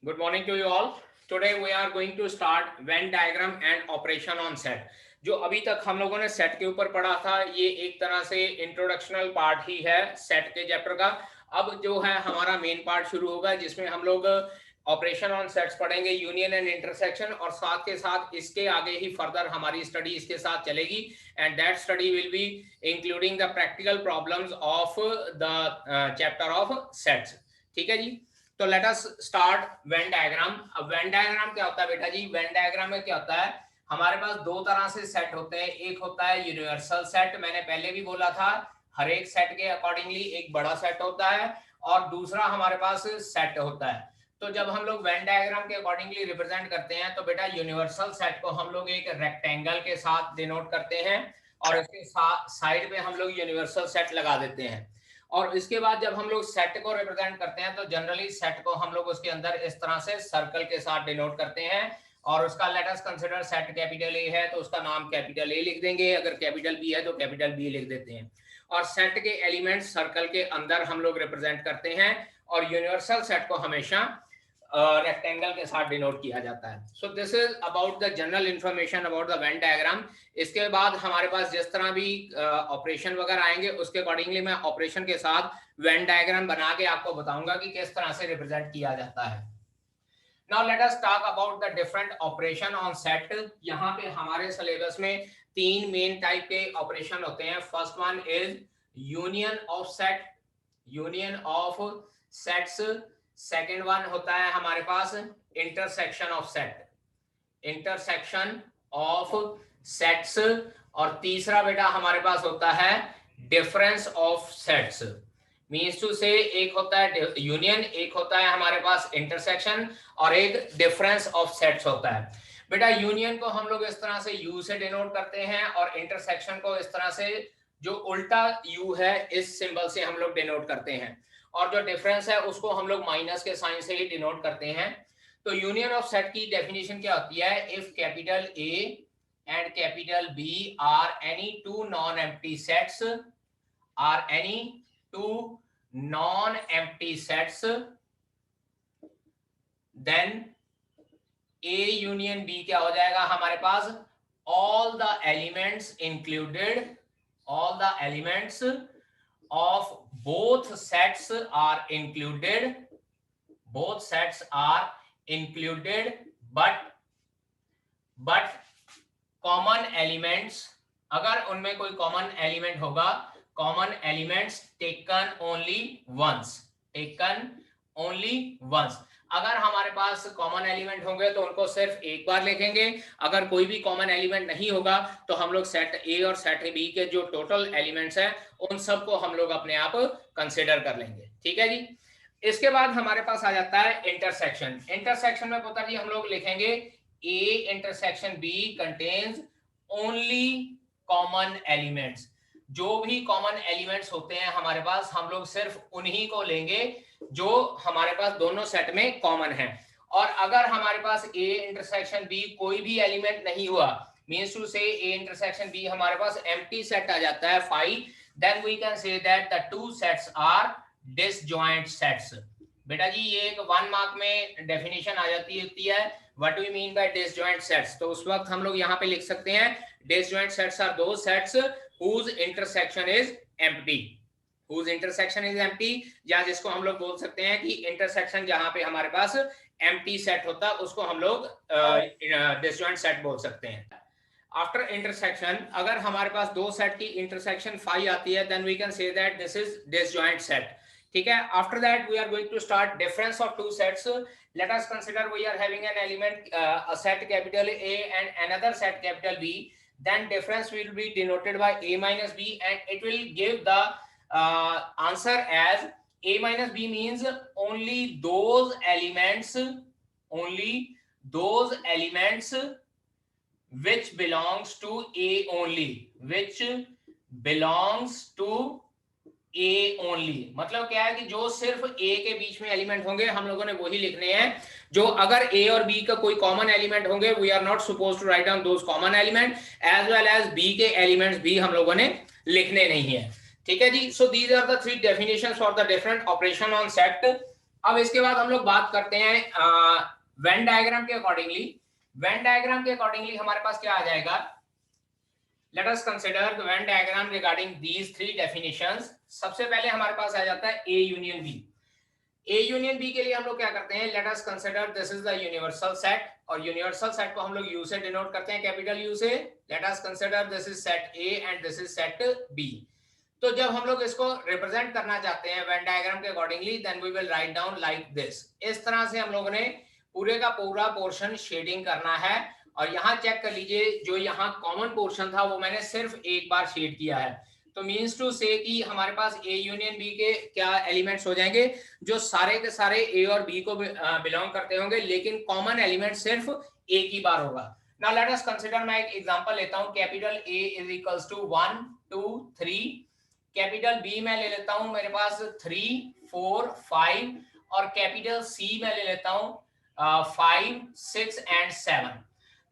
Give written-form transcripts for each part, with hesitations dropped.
Good morning to you all. Today we are going to start Venn diagram and operation on set. जो अभी तक हम लोगों ने सेट के ऊपर पढ़ा था, ये एक तरह से इंट्रोडक्शनल पार्ट ही है सेट के चैप्टर का। अब जो है हमारा मेन पार्ट शुरू होगा, जिसमें हम लोग ऑपरेशन ऑन सेट्स पढ़ेंगे, यूनियन एंड इंटरसेक्शन, और साथ के साथ इसके आगे ही फर्दर हमारी स्टडी इसके साथ चलेगी। And that study will be including the practical problems of the chapter of sets. ठीक है जी। तो let us start Venn diagram. अब वेन डायग्राम क्या होता है बेटा जी? वेन डायग्राम में क्या होता है, हमारे पास दो तरह से सेट होते हैं। एक होता है यूनिवर्सल सेट, मैंने पहले भी बोला था, हर एक सेट के अकॉर्डिंगली एक बड़ा सेट होता है, और दूसरा हमारे पास सेट होता है। तो जब हम लोग वेन डायग्राम के अकॉर्डिंगली रिप्रेजेंट करते हैं तो बेटा यूनिवर्सल सेट को हम लोग एक रेक्टेंगल के साथ डिनोट करते हैं, और इसके साथ साइड में हम लोग यूनिवर्सल सेट लगा देते हैं। और इसके बाद जब हम लोग सेट को रिप्रेजेंट करते हैं तो जनरली सेट को हम लोग उसके अंदर इस तरह से सर्कल के साथ डिनोट करते हैं, और उसका late us consider set capital ए है तो उसका नाम कैपिटल ए लिख देंगे, अगर कैपिटल बी है तो कैपिटल बी लिख देते हैं। और सेट के एलिमेंट्स सर्कल के अंदर हम लोग रिप्रेजेंट करते हैं, और यूनिवर्सल सेट को हमेशा रेक्टेंगल के साथ डिनोट किया जाता है। सो this is about the general information about the Venn diagram. इसके बाद हमारे पास जिस तरह भी ऑपरेशन वगैरह आएंगे उसके अकॉर्डिंगली मैं ऑपरेशन के साथ वेन डायग्राम बना के आपको बताऊंगा कि किस तरह से रिप्रेजेंट किया जाता है। Now let us talk about the different operation on set. यहाँ पे हमारे सिलेबस में तीन मेन टाइप के ऑपरेशन होते हैं। First one is union of set, union of sets. Second one होता है हमारे पास intersection of set, intersection of sets. और तीसरा बेटा हमारे पास होता है difference of sets. Means two से एक होता है यूनियन, एक होता है हमारे पास इंटरसेक्शन, और एक डिफरेंस ऑफ सेट्स होता है। बेटा यूनियन को हम लोग इस तरह से यू से डिनोट करते हैं, और इंटरसेक्शन को इस तरह से जो उल्टा यू है इस सिंबल से हम लोग डिनोट करते हैं, और जो डिफरेंस है उसको हम लोग माइनस के साइन से ही डिनोट करते हैं। तो यूनियन ऑफ सेट की डेफिनेशन क्या होती है? If capital A and capital B are any two non empty sets, are any two non empty sets, then A union B क्या हो जाएगा हमारे पास? All the elements included, all the elements of both sets are included, both sets are included, but common elements, अगर उनमें कोई common element होगा, common elements taken only once, taken only once। अगर हमारे पास कॉमन एलिमेंट होंगे तो उनको सिर्फ एक बार लिखेंगे, अगर कोई भी कॉमन एलिमेंट नहीं होगा तो हम लोग सेट ए और सेट बी के जो टोटल एलिमेंट्स हैं उन सबको हम लोग अपने आप कंसीडर कर लेंगे। ठीक है जी। इसके बाद हमारे पास आ जाता है इंटरसेक्शन। इंटरसेक्शन में पता नहीं हम लोग लिखेंगे A intersection B contains only common elements. जो भी कॉमन एलिमेंट्स होते हैं हमारे पास, हम लोग सिर्फ उन्हीं को लेंगे जो हमारे पास दोनों सेट में कॉमन है। और अगर हमारे पास ए इंटरसेक्शन बी कोई भी एलिमेंट नहीं हुआ, मींस टू से ए इंटरसेक्शन बी हमारे पास एम्प्टी सेट आ जाता है phi, then we can say that the two sets are disjoint sets. बेटा जी ये एक 1 मार्क में डेफिनेशन आ जाती है, what do you mean by disjoint sets? तो उस वक्त हम लोग यहाँ पे लिख सकते हैं डिसजॉइंट सेट्स आर दो sets whose intersection is empty, whose intersection is empty, या जिसको हम लोग बोल सकते हैं कि इंटरसेक्शन जहां पे हमारे पास empty सेट होता है उसको हम लोग डिसजॉइंट सेट बोल सकते हैं। आफ्टर इंटरसेक्शन अगर हमारे पास दो सेट की इंटरसेक्शन फाई आती है, then we can say that this is disjoint set. ठीक है। After that we are going to start difference of two sets. Let us consider we are having an element a set capital A and another set capital B, then difference will be denoted by a minus b, and it will give the answer as a minus b means only those elements which belongs to a only, which belongs to a only। मतलब क्या है कि जो सिर्फ a के बीच में element होंगे हम लोगों ने वही लिखने हैं। जो अगर a और b का कोई कॉमन एलिमेंट होंगे, we are not suppose to write down those common element, as well as b के एलिमेंट्स भी हम लोगों ने लिखने नहीं है। ठीक है जी। So these are the three definitions for the different operation on set. अब इसके बाद हम लोग बात करते हैं वेन डायग्राम के अकॉर्डिंगली। वेन डायग्राम के अकॉर्डिंगली हमारे पास क्या आ जाएगा, let us consider the when diagram regarding these three definitions. सबसे पहले हमारे पास आ जाता है A union B. A union B के लिए हम लोग क्या करते हैं, let us consider this is the universal set, और यूनिवर्सल सेट को हम लोग यू से डिनोट करते हैं, कैपिटल यू से। Let us consider this is set A and this is set B. तो जब हम लोग इसको रिप्रेजेंट करना चाहते हैं वेन डायग्राम के accordingly, then we will write down like this. इस तरह से हम लोगों ने पूरे का पूरा पोर्शन शेडिंग करना है। और यहाँ चेक कर लीजिए, जो यहाँ कॉमन पोर्शन था वो मैंने सिर्फ एक बार शेड किया है। तो मींस टू से कि हमारे पास ए यूनियन बी के क्या एलिमेंट्स हो जाएंगे, जो सारे के सारे ए और बी को बिलोंग करते होंगे, लेकिन कॉमन एलिमेंट सिर्फ एक ही बार होगा। नाउ लेट अस कंसीडर, मैं एक एग्जांपल लेता हूं, capital A is equals to 1 2 3, capital B मैं ले लेता हूं मेरे पास 3 4 5, और कैपिटल सी मैं ले लेता हूं 5 6 and 7।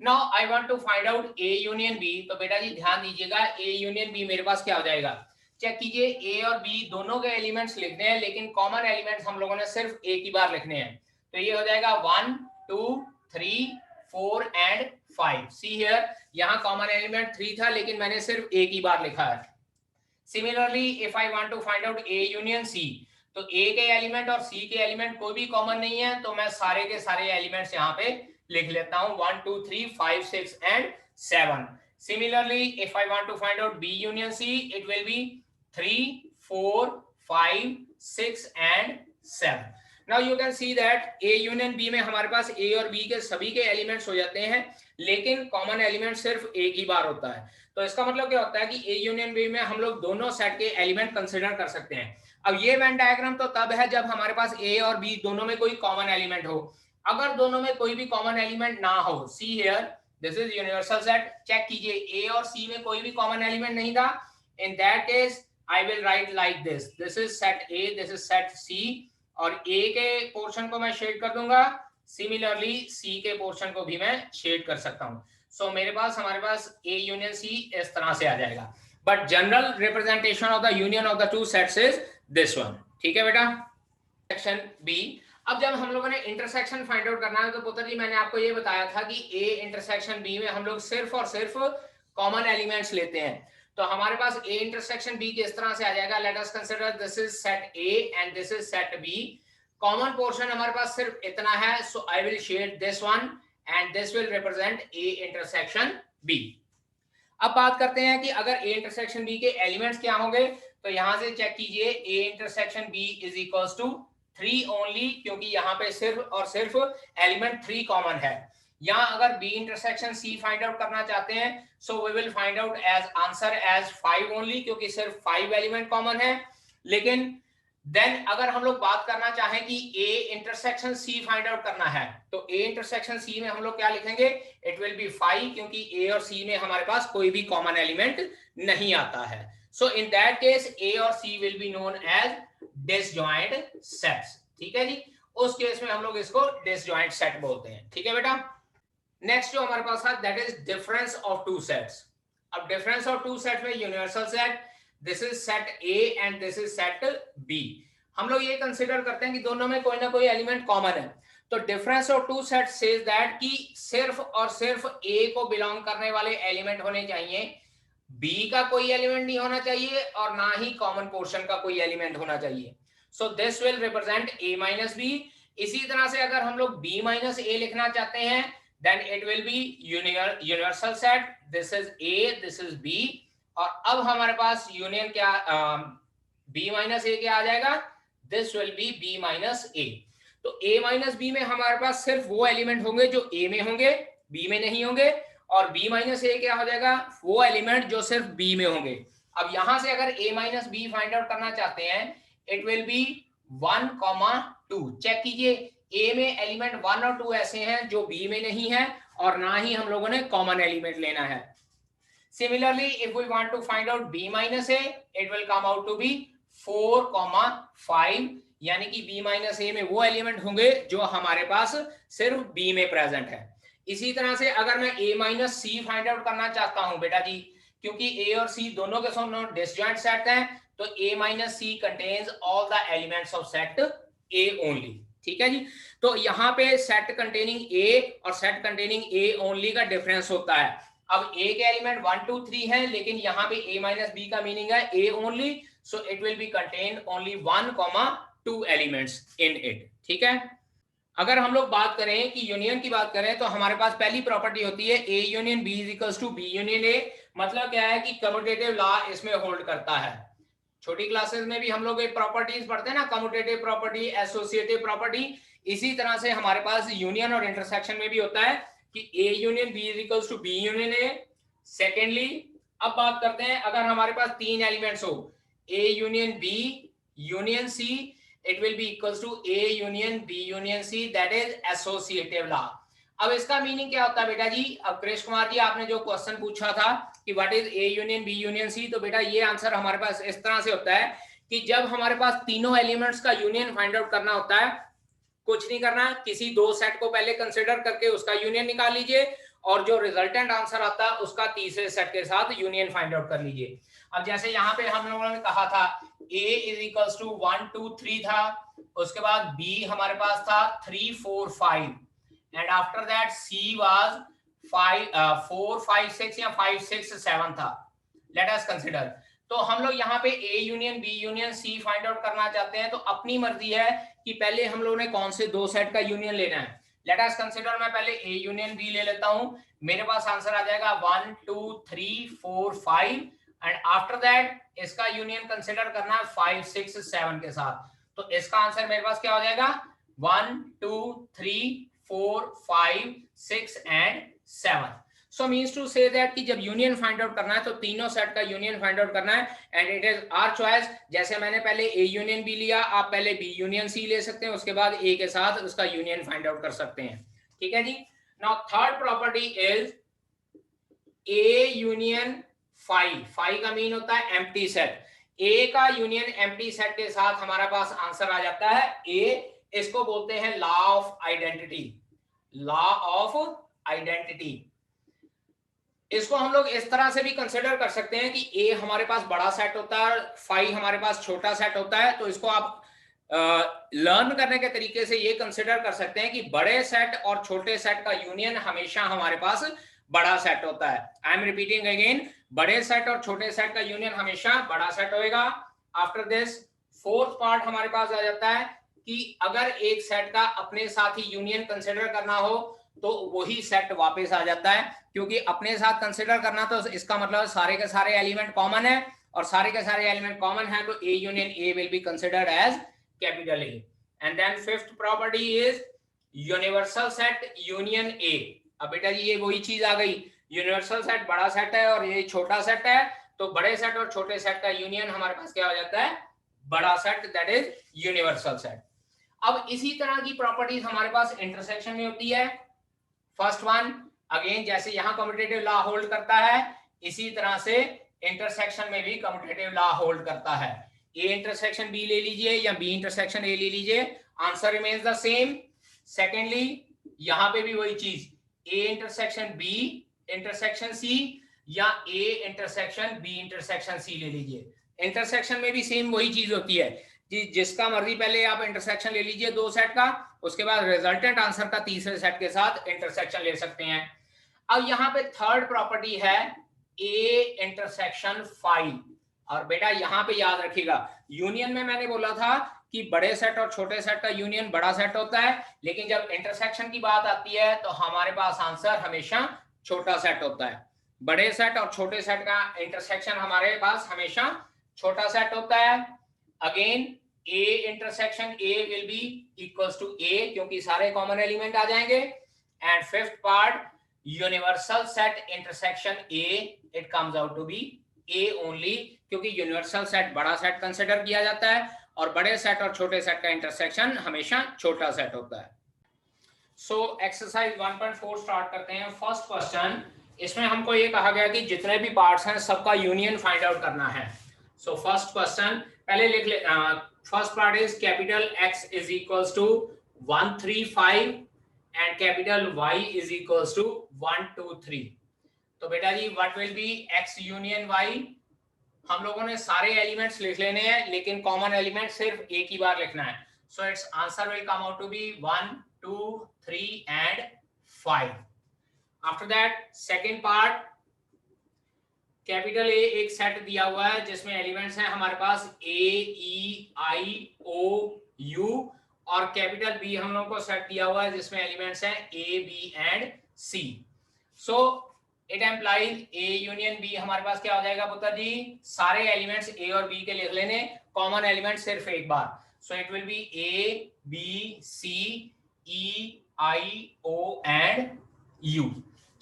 Now I want to find out A union B. तो बेटा जी ध्यान दीजिएगा, ए यूनियन बी मेरे पास क्या हो जाएगा, चेक कीजिए, ए और बी दोनों के एलिमेंट्स लिखने हैं, लेकिन कॉमन एलिमेंट्स हम लोगों ने सिर्फ एक ही बार लिखने हैं। तो ये हो जाएगा 1 2 3 4 एंड 5। सी हियर, यहाँ कॉमन एलिमेंट 3 था, लेकिन मैंने सिर्फ एक ही बार लिखा है। Similarly if I want to find out A union C, तो ए के एलिमेंट और सी के एलिमेंट कोई भी कॉमन नहीं है, तो मैं सारे के सारे एलिमेंट्स यहाँ पे लिख लेता हूं 1 2 3 5 6 and 7। Similarly, if I want to find out B union C, it will be 3 4 5 6 and 7. Now you can see that A union B में हमारे पास A और B के सभी के एलिमेंट्स हो जाते हैं, लेकिन कॉमन एलिमेंट सिर्फ एक ही बार होता है। तो इसका मतलब क्या होता है कि A यूनियन B में हम लोग दोनों सेट के एलिमेंट कंसिडर कर सकते हैं। अब ये वेन डायग्राम तो तब है जब हमारे पास A और B दोनों में कोई कॉमन एलिमेंट हो। अगर दोनों में कोई भी कॉमन एलिमेंट ना हो, see here this is universal set, check कीजिए ए और सी में कोई भी कॉमन एलिमेंट नहीं था, in that case I will write like this, this is set A, this is set C, और ए के पोर्शन को मैं शेड कर दूंगा, सिमिलरली सी के पोर्शन को भी मैं शेड कर सकता हूं। सो मेरे पास हमारे पास ए यूनियन सी इस तरह से आ जाएगा, but general representation of the union of the two sets is this one. ठीक है बेटा। सेक्शन बी, अब जब हम लोगों ने इंटरसेक्शन फाइंड आउट करना है, तो पुत्र जी मैंने आपको ये बताया था कि ए इंटरसेक्शन बी में हम लोग सिर्फ और सिर्फ कॉमन एलिमेंट्स लेते हैं। तो हमारे पास ए इंटरसेक्शन बी किस तरह से आ जाएगा, let us consider this is set A and this is set B. Common portion हमारे पास सिर्फ इतना है, so I will shade this one and this will represent A intersection B. अब बात करते हैं कि अगर ए इंटरसेक्शन बी के एलिमेंट्स क्या होंगे, तो यहां से चेक कीजिए, A intersection B is equals to 3 only, क्योंकि यहाँ पे सिर्फ और सिर्फ एलिमेंट 3 कॉमन है। यहाँ अगर B intersection C find out करना चाहते हैं, so we will find out as answer as 5 only, क्योंकि सिर्फ 5 एलिमेंट कॉमन है। लेकिन देन अगर हम लोग बात करना चाहें कि A intersection C find out करना है, तो ए इंटरसेक्शन सी में हम लोग क्या लिखेंगे, इट विल बी 5, क्योंकि ए और सी में हमारे पास कोई भी कॉमन एलिमेंट नहीं आता है। सो इन दैट केस ए और C will be known as disjoint sets. ठीक है जी, उस केस में हम लोग इसको डिसजॉइंट सेट बोलते हैं। ठीक है बेटा। नेक्स्ट जो हमारे पास है that is difference of two sets. अब डिफरेंस ऑफ टू सेट में universal set, this is set A and this is set B. हम लोग ये कंसीडर करते हैं कि दोनों में कोई ना कोई एलिमेंट कॉमन है। तो difference of two set says that कि सिर्फ और सिर्फ ए को बिलोंग करने वाले एलिमेंट होने चाहिए, बी का कोई एलिमेंट नहीं होना चाहिए, और ना ही कॉमन पोर्शन का कोई एलिमेंट होना चाहिए। So this will represent a minus B. इसी तरह से अगर हम लोग b माइनस ए लिखना चाहते हैं, then it will be universal set, this is a, this is b, और अब हमारे पास यूनियन क्या b माइनस ए क्या आ जाएगा, this will be b minus A. तो a माइनस बी में हमारे पास सिर्फ वो एलिमेंट होंगे जो a में होंगे, b में नहीं होंगे, और b माइनस ए क्या हो जाएगा, वो एलिमेंट जो सिर्फ b में होंगे। अब यहां से अगर a minus B find out करना चाहते हैं, इट विल बी 1, 2। चेक कीजिए, ए में एलिमेंट 1 और 2 ऐसे हैं जो बी में नहीं है, और ना ही हम लोगों ने कॉमन एलिमेंट लेना है। Similarly if we want to find out B minus A, it will come out to be 4, 5, यानी कि बी माइनस ए में वो एलिमेंट होंगे जो हमारे पास सिर्फ बी में प्रेजेंट है। इसी तरह से अगर मैं a minus C find out करना चाहता हूं बेटा जी, क्योंकि a और c दोनों के दोनों डिसजॉइंट सेट हैं, तो a minus C contains all the elements of set A only. ठीक है जी। तो यहाँ पे सेट कंटेनिंग ए और सेट कंटेनिंग ए ओनली का डिफरेंस होता है। अब ए के एलिमेंट 1 2 3 है, लेकिन यहाँ पे a माइनस बी का मीनिंग है A only, so it will be contain only 1, 2 elements in it. ठीक है। अगर हम लोग बात करें कि यूनियन की बात करें, तो हमारे पास पहली प्रॉपर्टी होती है A union B is equals to B union A. मतलब क्या है कि कम्यूटेटिव लॉ इसमें होल्ड करता है। छोटी क्लासेस में भी हम लोग एक प्रॉपर्टीज पढ़ते हैं ना, कम्यूटेटिव प्रॉपर्टी, एसोसिएटिव प्रॉपर्टी। इसी तरह से हमारे पास यूनियन और इंटरसेक्शन में भी होता है कि A union B is equals to B union A. Secondly, अब बात करते हैं अगर हमारे पास तीन एलिमेंट्स हो, A union B union C, it will be equals to A union B union C, that is associative law। अब इसका मीनिंग क्या होता है बेटा जी? अब कृष्ण कुमार जी आपने जो क्वेश्चन पूछा था कि what is A union B union C, तो बेटा ये आंसर हमारे पास इस तरह से होता है कि जब हमारे पास तीनों एलिमेंट्स का यूनियन फाइंड आउट करना होता है, कुछ नहीं करना, किसी दो सेट को पहले कंसिडर करके उसका यूनियन निकाल लीजिए और जो रिजल्टेंट आंसर आता है उसका तीसरे सेट के साथ यूनियन फाइंड आउट कर लीजिए। अब जैसे यहाँ पे हम लोगों ने कहा था A इज इक्वल्स टू 1 2 3 था, उसके बाद B हमारे पास था 3 4 5 and after that C was 4 5 6 या 5 6 7 था। Late us consider. तो हम लोग यहाँ पे A union B union C find out करना चाहते हैं, तो अपनी मर्जी है कि पहले हम लोगों ने कौन से दो सेट का यूनियन लेना है। लेट अस कंसीडर, मैं पहले A यूनियन B ले लेता हूं, मेरे पास आंसर आ जाएगा 1 2 3 4 5 एंड आफ्टर दैट इसका यूनियन कंसीडर करना है 5 6 7 के साथ। तो इसका आंसर मेरे पास क्या हो जाएगा? 1 2 3 4 5 6 and 7। So means to say that कि जब यूनियन फाइंड आउट करना है तो तीनों सेट का यूनियन फाइंड आउट करना है and it is our choice. जैसे मैंने पहले ए यूनियन बी लिया, आप पहले बी यूनियन सी ले सकते हैं, उसके बाद ए के साथ उसका यूनियन फाइंड आउट कर सकते हैं। ठीक है जी। Now third property is A union phi. Phi का मीन होता है एम्प्टी सेट। ए का यूनियन एम्प्टी सेट के साथ हमारा पास आंसर आ जाता है ए। इसको बोलते हैं law of identity. Law of identity, इसको हम लोग इस तरह से भी कंसिडर कर सकते हैं कि ए हमारे पास बड़ा सेट होता है, फाई हमारे पास छोटा सेट होता है। तो इसको आप लर्न करने के तरीके से ये कंसिडर कर सकते हैं कि बड़े सेट और छोटे सेट का यूनियन हमेशा हमारे पास बड़ा सेट होता है। आई एम रिपीटिंग अगेन, बड़े सेट और छोटे सेट का यूनियन हमेशा बड़ा सेट होएगा। आफ्टर दिस फोर्थ पार्ट हमारे पास आ जाता है कि अगर एक सेट का अपने साथ ही यूनियन कंसिडर करना हो तो वही सेट वापस आ जाता है, क्योंकि अपने साथ कंसिडर करना तो इसका मतलब सारे के सारे एलिमेंट कॉमन है और सारे के सारे एलिमेंट कॉमन है, तो A union A will be considered as capital A. And then fifth property is universal set union A. अब बेटा जी ये वही चीज आ गई, यूनिवर्सल सेट बड़ा सेट है और ये छोटा सेट है, तो बड़े सेट और छोटे सेट का यूनियन हमारे पास क्या हो जाता है? बड़ा set, that is universal set. अब इसी तरह की प्रॉपर्टीज हमारे पास इंटरसेक्शन में होती है। फर्स्ट वन अगेन, जैसे यहां कम्यूटेटिव लॉ होल्ड करता है, इसी तरह से इंटरसेक्शन में भी कम्यूटेटिव लॉ होल्ड करता है। ए इंटरसेक्शन बी ले लीजिए या बी इंटरसेक्शन ए ले लीजिए, answer remains the same. Secondly यहां पे भी वही चीज, A intersection B intersection C या A intersection B intersection C ले लीजिए। इंटरसेक्शन में भी सेम वही चीज होती है कि जिसका मर्जी पहले आप इंटरसेक्शन ले लीजिए दो सेट का, उसके बाद रिजल्टेंट आंसर का तीसरे सेट के साथ इंटरसेक्शन ले सकते हैं। अब यहाँ पे थर्ड प्रॉपर्टी है ए इंटरसेक्शन फाई। और बेटा यहाँ पे याद रखिएगा, यूनियन में मैंने बोला था कि बड़े सेट और छोटे सेट का यूनियन बड़ा सेट होता है, लेकिन जब इंटरसेक्शन की बात आती है तो हमारे पास आंसर हमेशा छोटा सेट होता है। बड़े सेट और छोटे सेट का इंटरसेक्शन हमारे पास हमेशा छोटा सेट होता है। Again A intersection A will be equals to A, क्योंकि सारे कॉमन एलिमेंट आ जाएंगे। And fifth part, universal set intersection A, it comes out to be A only, क्योंकि यूनिवर्सल सेट बड़ा सेट कंसिडर किया जाता है और बड़े सेट और छोटे सेट का इंटरसेक्शन हमेशा छोटा सेट होता है। सो एक्सरसाइज 1.4 स्टार्ट करते हैं। फर्स्ट क्वेश्चन, इसमें हमको ये कहा गया कि जितने भी पार्ट्स हैं सबका यूनियन फाइंड आउट करना है। सो फर्स्ट क्वेश्चन पहले लिख ले। First part is capital X is equals to 1 3 5 and capital Y is equals to 1 2 3। तो बेटा जी what will be X union Y? हम लोगों ने सारे एलिमेंट्स लिख लेने हैं, लेकिन कॉमन एलिमेंट सिर्फ एक ही बार लिखना है। So its answer will come out to be 1, 2, 3 and 5. After that second part, capital A एक सेट दिया हुआ है जिसमें एलिमेंट्स हैं हमारे पास ए ई आई ओ यू, और कैपिटल बी हम लोगों को सेट दिया हुआ है जिसमें एलिमेंट्स हैं A B and C. So it implies A union B हमारे पास क्या हो जाएगा पुत्र जी, सारे एलिमेंट्स ए और बी के लिख लेने, कॉमन एलिमेंट सिर्फ एक बार. So it will be A B C E I O and U.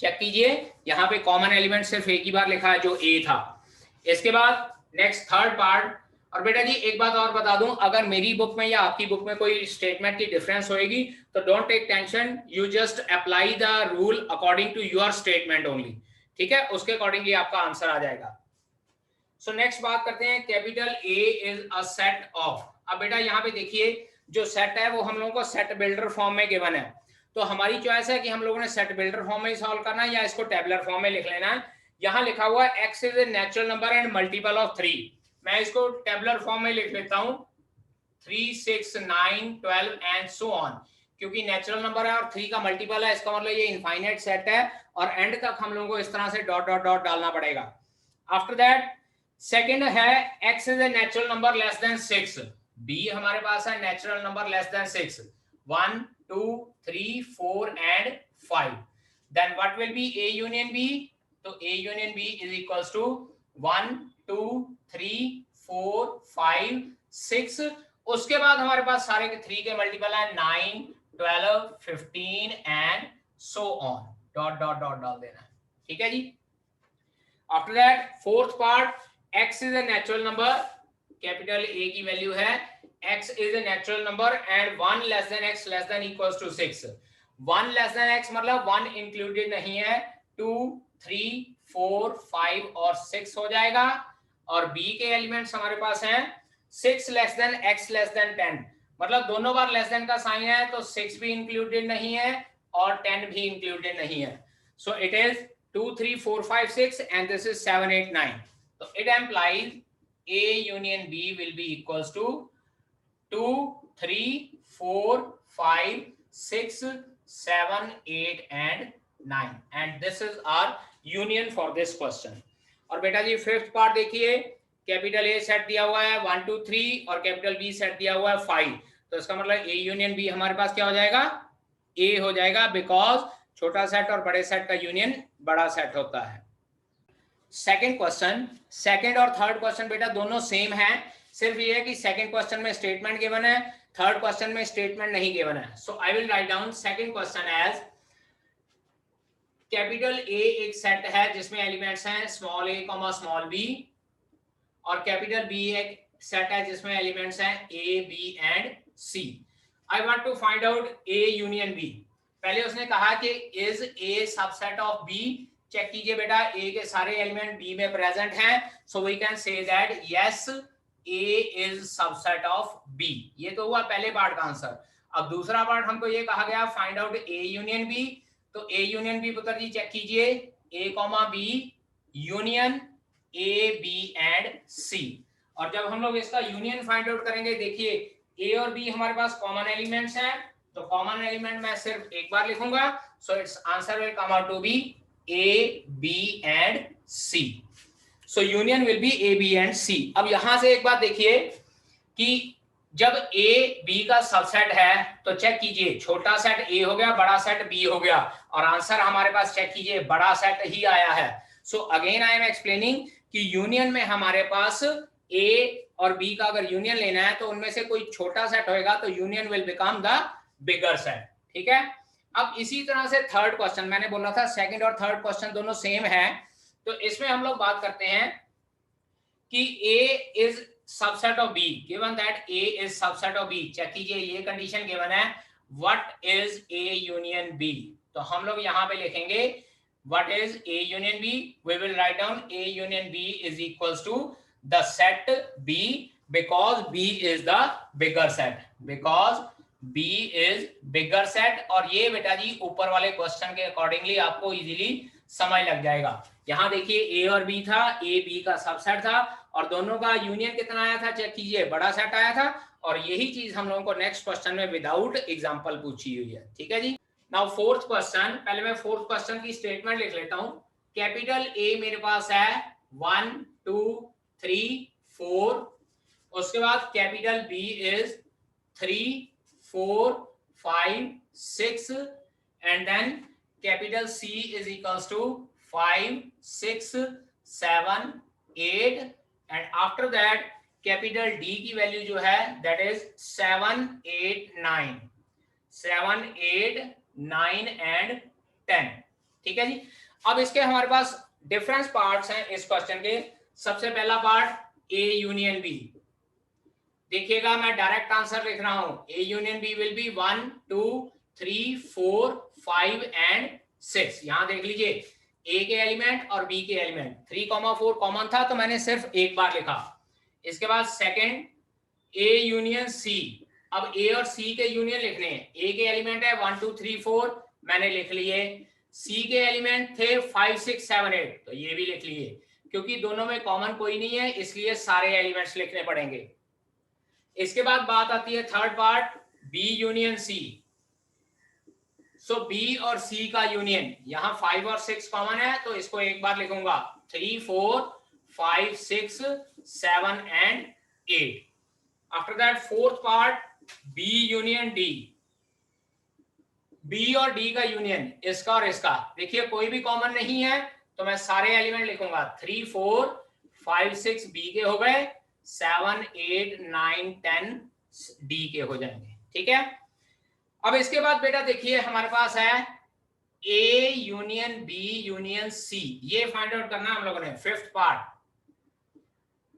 Check कीजिए यहाँ पे कॉमन एलिमेंट सिर्फ एक ही बार लिखा है जो ए था. इसके बाद नेक्स्ट थर्ड पार्ट. और बेटा जी एक बात और बता दूं, अगर मेरी बुक में या आपकी बुक में कोई स्टेटमेंट की डिफरेंस होएगी तो don't take tension, you just apply the rule according to your statement only. ठीक है, उसके अकॉर्डिंगली आपका आंसर आ जाएगा. सो नेक्स्ट बात करते हैं, capital A is a set of. अब बेटा यहाँ पे देखिए जो सेट है वो हम लोगों को सेट बिल्डर फॉर्म में गिवन है, तो हमारी चॉइस है कि हम लोगों ने सेट बिल्डर फॉर्म में ही सॉल्व करना है या इसको टेबुलर फॉर्म में लिख लेना है. यहाँ लिखा हुआ है x is a natural number and multiple of 3. मैं इसको टेबुलर फॉर्म में लिख लेता हूँ 3, 6, 9, 12 एंड सो ऑन, क्योंकि नेचुरल नंबर है और 3 का मल्टीपल है, इसका मतलब ये इनफाइनाइट सेट है और एंड तक हम लोगों को इस तरह से डॉट डॉट डॉट डालना पड़ेगा. आफ्टर दैट सेकेंड है x is a natural number less than 6. b हमारे पास है natural number less than 6. 1, 2, 3, 4 and 5. Then what will be A union B? तो A union B is equals to 1, 2, 3, 4, 5, 6. उसके बाद हमारे पास सारे के 3 के मल्टीपल है 9, 12, 15 and so on. Dot dot dot डाल देना है. ठीक है जी. After that fourth part, x is a natural number. Capital A की वैल्यू है x is a natural number and 1 less than x less than equals to 6. 1 less than x मतलब 1 included नहीं है, 2, 3, 4, 5 और 6 हो जाएगा. और b के एलिमेंट्स हमारे पास हैं 6 less than x less than 10, मतलब दोनों बार लेस देन का साइन है तो 6 भी इंक्लूडेड नहीं है और 10 भी इंक्लूडेड नहीं है. So it is 2, 3, 4, 5, 6 and this is 7, 8, 9. So it implies A union B will be equals to 2, 3, 4, 5, 6, 7, 8 and 9. And this is our union for this question. और बेटा जी फिफ्थ पार्ट देखिए, कैपिटल A सेट दिया हुआ है 1, 2, 3 और capital B set दिया हुआ है 5. तो इसका मतलब A यूनियन B हमारे पास क्या हो जाएगा, A हो जाएगा, बिकॉज छोटा सेट और बड़े सेट का यूनियन बड़ा सेट होता है. सेकेंड क्वेश्चन, सेकेंड और थर्ड क्वेश्चन बेटा दोनों सेम है, सिर्फ ये है कि सेकेंड क्वेश्चन में स्टेटमेंट गिवन है, थर्ड क्वेश्चन में स्टेटमेंट नहीं गिवन है. So I will write down second question as capital A एक सेट है जिसमें एलिमेंट्स हैं small a comma small b, और कैपिटल बी एक सेट है जिसमें एलिमेंट्स हैं a b and c. I want to find out a union b. पहले उसने कहा कि is a subset of b. Check कीजिए बेटा, a के सारे एलिमेंट b में प्रेजेंट हैं, so we can say that yes a is subset of b. ये तो हुआ पहले पार्ट का आंसर. अब दूसरा पार्ट हमको ये कहा गया find out a union b. तो a यूनियन b पुत्र जी चेक कीजिए, a comma b union a b and c. और जब हम लोग इसका यूनियन फाइंड आउट करेंगे, देखिए a और b हमारे पास कॉमन एलिमेंट्स हैं, तो कॉमन एलिमेंट मैं सिर्फ एक बार लिखूंगा, so its answer will come out to be a b and c. so union will be a b and c. अब यहां से एक बात देखिए कि जब a b का सबसेट है तो चेक कीजिए छोटा सेट a हो गया, बड़ा सेट b हो गया, और आंसर हमारे पास चेक कीजिए बड़ा सेट ही आया है. So again I am explaining कि यूनियन में हमारे पास a और b का अगर यूनियन लेना है तो उनमें से कोई छोटा सेट होएगा तो union will become the bigger set. ठीक है. अब इसी तरह से थर्ड क्वेश्चन, मैंने बोला था सेकंड और थर्ड क्वेश्चन दोनों सेम है, तो इसमें हम लोग बात करते हैं कि A is subset of B, given that A is subset of B. Check कीजिए ये कंडीशन गिवन है, what is A union B. तो हम लोग यहाँ पे लिखेंगे what is A union B. We will write down A union B is equals to the set B because B is the bigger set, because B is bigger set. और ये बेटा जी ऊपर वाले क्वेश्चन के अकॉर्डिंगली आपको easily समझ लग जाएगा. यहाँ देखिए A और B था, A B का सबसेट था और दोनों का यूनियन कितना आया था, चेक कीजिए बड़ा सेट आया था, और यही चीज हम लोगों को नेक्स्ट क्वेश्चन में विदाउट एग्जांपल पूछी हुई है, ठीक है जी। नाउ फोर्थ क्वेश्चन, पहले मैं फोर्थ क्वेश्चन की स्टेटमेंट लिख लेता हूं। कैपिटल ए मेरे पास है 1 2 3 4, उसके बाद capital B is 3 4 5 6 and then capital C is equals to 5 6 7 8 and after that capital D की वैल्यू जो है दैट इज 7 8 9 7 8 9 एंड 10, ठीक है जी। अब इसके हमारे पास डिफरेंस पार्ट्स हैं इस क्वेश्चन के। सबसे पहला पार्ट ए यूनियन बी, देखिएगा मैं डायरेक्ट आंसर लिख रहा हूं। A union B will be 1 2 3 4 5 and 6। यहां देख लीजिए ए के एलिमेंट और बी के एलिमेंट 3,4 कॉमन था तो मैंने सिर्फ एक बार लिखा। इसके बाद सेकंड ए यूनियन सी, अब ए और सी के यूनियन लिखने हैं। ए के एलिमेंट है 1 2 3 4 मैंने लिख लिए, सी के एलिमेंट थे 5 6 7 8 तो ये भी लिख लिए। क्योंकि दोनों में कॉमन कोई नहीं है इसलिए सारे एलिमेंट्स लिखने पड़ेंगे। इसके बाद बात आती है third part B union C. So B और सी का यूनियन, यहां 5 और 6 कॉमन है तो इसको एक बार लिखूंगा 3 4 5 6 7 and 8। After that fourth part B union D, B और डी का यूनियन इसका और इसका, देखिए कोई भी कॉमन नहीं है तो मैं सारे एलिमेंट लिखूंगा 3 4 5 6 बी के हो गए, 7 8 9 10 डी के हो जाएंगे, ठीक है। अब इसके बाद बेटा देखिए हमारे पास है A union B union C, ये फाइंड आउट करना हम लोगों ने fifth part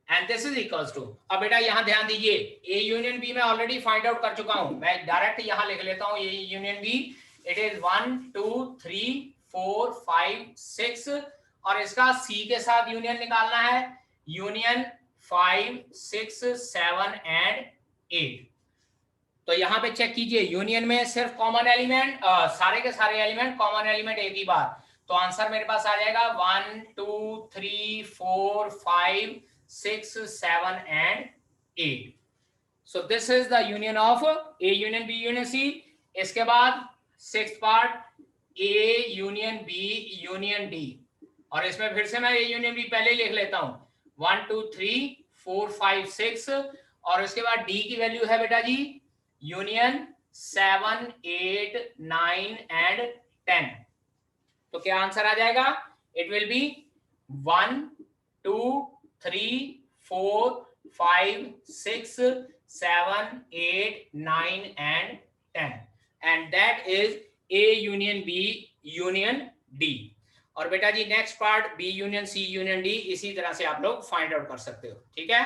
and this is equals to. अब बेटा यहां ध्यान दीजिए ए यूनियन बी मैं ऑलरेडी फाइंड आउट कर चुका हूं, मैं डायरेक्ट यहां लिख लेता हूं A union B. It is 1 2 3 4 5 6 और इसका सी के साथ यूनियन निकालना है, यूनियन 5 6 7 एंड 8। तो यहां पे चेक कीजिए यूनियन में सिर्फ कॉमन एलिमेंट, सारे के सारे एलिमेंट कॉमन एलिमेंट एक ही बार, तो आंसर मेरे पास आ जाएगा 1 2 3 4 5 6 7 and 8। So this is the union of A union B union C. इसके बाद sixth part A union B union D, और इसमें फिर से मैं ए यूनियन बी पहले ही लिख लेता हूं 1 2 3 4 5 6 और इसके बाद डी की वैल्यू है बेटा जी यूनियन 7 8 9 एंड 10। तो क्या आंसर आ जाएगा? It will be 1 2 3 4 5 6 7 8 9 and 10 and that is A union B union D। और बेटा जी next part B union C union D इसी तरह से आप लोग फाइंड आउट कर सकते हो, ठीक है।